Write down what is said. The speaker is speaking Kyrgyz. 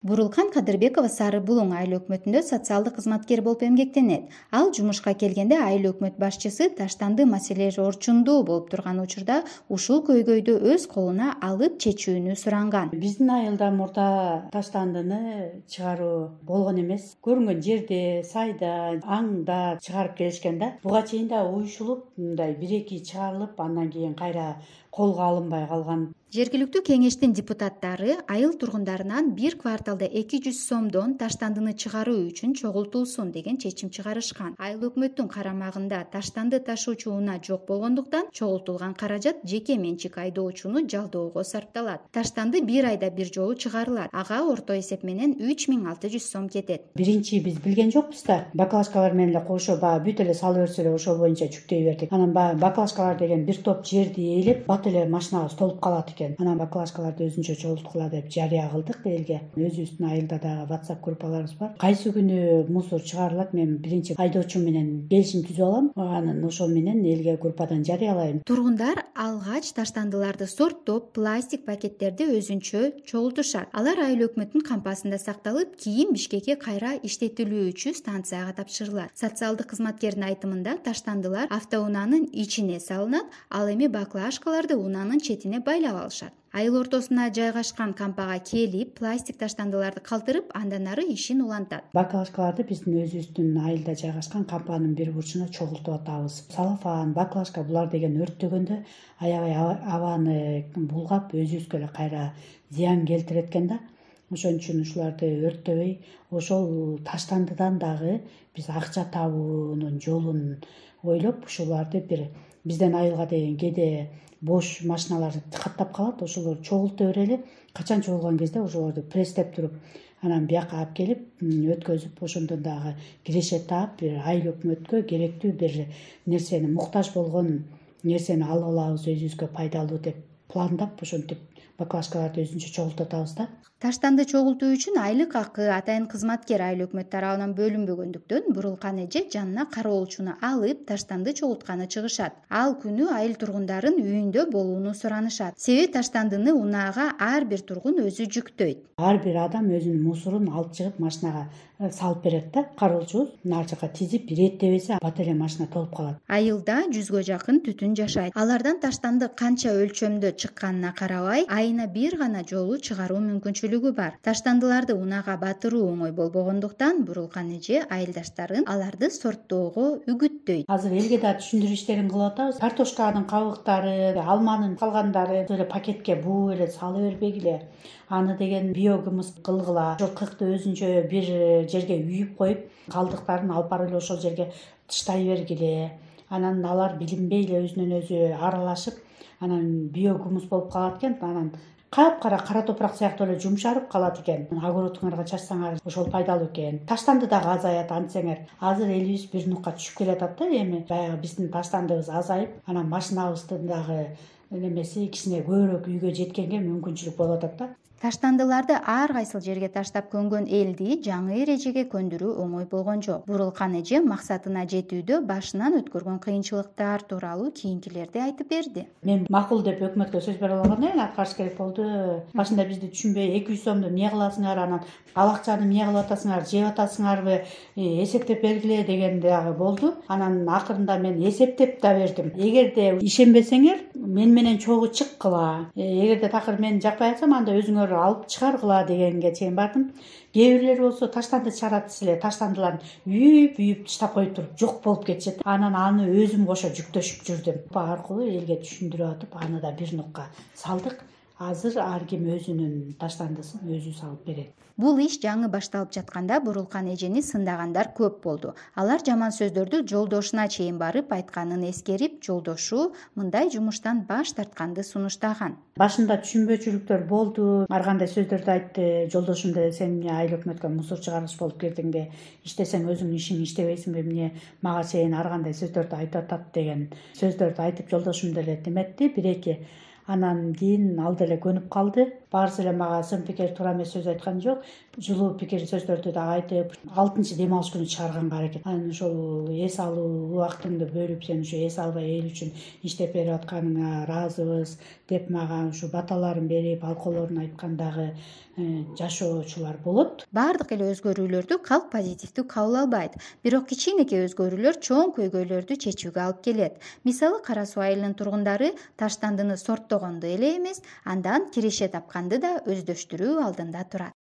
Бурулкан Кадырбекова Сары Булуң айыл өкмөтүндө социалдык кызматкер болуп эмгектенет. Ал жумушка келгенде айыл өкмөт башчысы таштанды маселеси орчундуу болуп турган учурда ушул көйгөйдү өз колуна алып чечүүнү суранган. Биздин айылда мурда таштандыны чыгаруу болгон эмес. Көрүнгөн жерде, сайда, аңда чыгарып келишкен да. Буга чейин да уюшулуп, мындай 1-2 чыгарылып, андан кийин кайра колго алынбай калган. Жергиликтүү кеңештин депутаттары айыл тургундарынан бир кварталда 200 сомдон таштандыны чыгаруу үчүн чогултулсун деген чечим чыгарышкан. Айыл өкмөттүн карамагында таштанды ташуучу унаа жок болгондуктан чогултулган каражат жеке менчик айдоочуну жалдоого сарпталат. Таштанды бир айда бир жолу чыгарылат. Ага орто эсеп менен 3600 сом кетет. Биринчи биз билген жокпуз да. Баклажкалар менен эле кошо бүт эле салып берсе эле ошол боюнча жүктөй бердик. Анан баклажкалар деген бир топ жерди ээлеп, бат эле машинага толуп калат экен. Анан баклажкаларды өзүнчө чогулткула деп жарыя кылдык элге. Өзүбүздүн айылда да WhatsApp группаларыбыз бар. Кайсы күнү мусор чыгарылат, мен биринчи айдоочу менен келишим түзүп алам. Анан ошол менен элге группадан жарыялайм. Тургундар алгач таштандыларды сорттоп, пластик пакеттерди өзүнчө чогултушат. Алар айыл өкмөттүн кампасында сакталып, кийин Бишкекке кайра иштетилүүчү станцияга тапшырылат. Социалдык кызматкердин айтымында таштандылар автоунаанын ичине салынат, ал эми баклажкаларды унаанын четине байлап алышат. Айыл ортосуна жайгашкан кампага келип, пластик таштандыларды калтырып, андан ары ишин улантат. Баклажкаларды биздин өзүбүздүн айылда жайгашкан кампанын бир бурчуна чогултуп атабыз. Салафан, баклажка булар деген өрттөгөндө аябай абаны булгап, өзүбүзгө эле кайра зыян келтирет экен да. Ошон үчүн ушуларды өрттөбөй, ошол таштандыдан дагы биз акча табуунун жолун ойлоп, ушуларды бизден айылга деген кээде бош машиналар каттап калат, ошолорду чогулта берели. Качан чогулган кезде ошолорду пресстеп туруп, анан бияка алып келип өткөзүп, ошондон дагы киреше таап, бир айыл өкмөткө керектүү бир нерсени, муктаж болгон нерсени алып алабыз, өзүбүзгө пайдалуу деп пландап, ошентип баклажкаларды өзүнчө чогултуп атабыз да. Таштанды чогултуу үчүн айлык акы атайын кызматкер айыл өкмөт тарабынан бөлүнбөгөндүктөн Бурулкан эже жанына кароолчуну алып таштанды чогултканы чыгышат. Ал күнү айыл тургундарын үйүндө болууну суранышат. Себеби таштандыны унаага ар бир тургун өзү жүктөйт. Ар бир адам өзүнүн мусорун алып чыгып машинага салып берет да. Кароолчубуз ар жака тизип, иреттебесе бат эле машина толуп калат. Айылда 100гө жакын түтүн жашайт. Алардан таштанды канча өлчөмдө чыкканына карабай, айына бир гана жолу чыгаруу мүмкүнчүлүгү бар. Таштандыларды унаага батыруу оңой болбогондуктан Бурулкан эже айылдаштарын аларды сорттоого үгүттөйт. Азыр элге да түшүндүрүү иштерин кылып атабыз. Картошканын кабыктары, алманын калгандары эле пакетке буу эле салып бербегиле. Аны деген биогумус кылгыла. Ошол кыкты өзүнчө бир жерге үйүп коюп, калдыктарын алып барып эле ошол жерге тыштай бергиле. Анан алар билинбей эле өзүнөн өзү аралашып, анан биогумус болуп калат экен. Анан капкара кара топурак сыяктуу эле жумшарып калат экен. Огородуңарга чачсаңар ошол пайдалуу экен. Таштанды дагы азаят антсеңер. Азыр элибиз бир нукка түшүп келатат да эми. Баягы биздин таштандыбыз азайып, анан машинабыздын дагы немеси кичине көбүрөөк үйгө жеткенге мүмкүнчүлүк болуп атат да. Таштандыларды ар кайсыл жерге таштап көнгөн элди жаңы эрежеге көндүрүү оңой болгон жок. Бурулкан эже максатына жетүүдө башынан өткөргөн кыйынчылыктар тууралуу кийинкилерди айтып берди. Мен макул деп өкмөткө сөз бере алганда аткарыш керек болду. Башында бизди түшүнбөй 200 сомду эмне кыласыңар, анан ал акчаны эмне кылып атасыңар, жеп атасыңарбы, эсептеп бергиле деген дагы болду. Анан акырында мен эсептеп да бердим. Эгерде ишенбесеңер, мен менен чогуу чыккыла. Эгерде такыр мен жакпай атсам, анда өзүңөр алып чыгаргыла дегенге чейин бардым. Кээ бирлери болсо таштанды чыгаратсыз эле таштандыларын үйүп таштап коюп туруп жок болуп кетишет. Анан аны өзүм кошо жүктөшүп жүрдүм. Бул аркылуу элге түшүндүрүп атып, аны да бир нукка салдык. Азыр ар ким өзүнүн таштандысын өзү салып берет. Бул иш жаңы башталып жатканда Бурулкан эжени сындагандар көп болду. Алар жаман сөздөрдү жолдошуна чейин барып айтканын эскерип, жолдошу мындай жумуштан баш тартканды сунуштаган. Башында түшүнбөчүлүктөр болду. Ар кандай сөздөрдү айтты. Жолдошум деле сен эмне айыл өкмөткө мусор чыгаргыч болуп келдиңби? Иштесең өзүңдүн ишиңди иштебейсиңби? Эмне мага чейин ар кандай сөздөрдү айтып атат деген сөздөрдү айтып жолдошум деле деметти. Бир-эки анан кийин ал деле көнүп калды. Баарысы эле мага сын пикир туура эмес сөз айткан жок. Жылуу пикир сөздөрдү да айтып, 6 дем алыш күнү чыгарганга аракет. Анан ошол эс алуу убактыңды бөлүп, сен ушу эс албай эл үчүн иштеп берип атканыңа ыраазыбыз деп мага ушу баталарын берип, алкоолорун айткандагы жашоочулар болот. Бардык эле өзгөрүүлөрдү калк позитивдүү кабыл албайт, бирок кичинекей өзгөрүүлөр чоң көйгөйлөрдү чечүүгө алып келет. Мисалы, Кара Суу айылынын тургундары таштандыны сорттогонду эле эмес, андан киреше тапканды да өздөштүрүү алдында турат.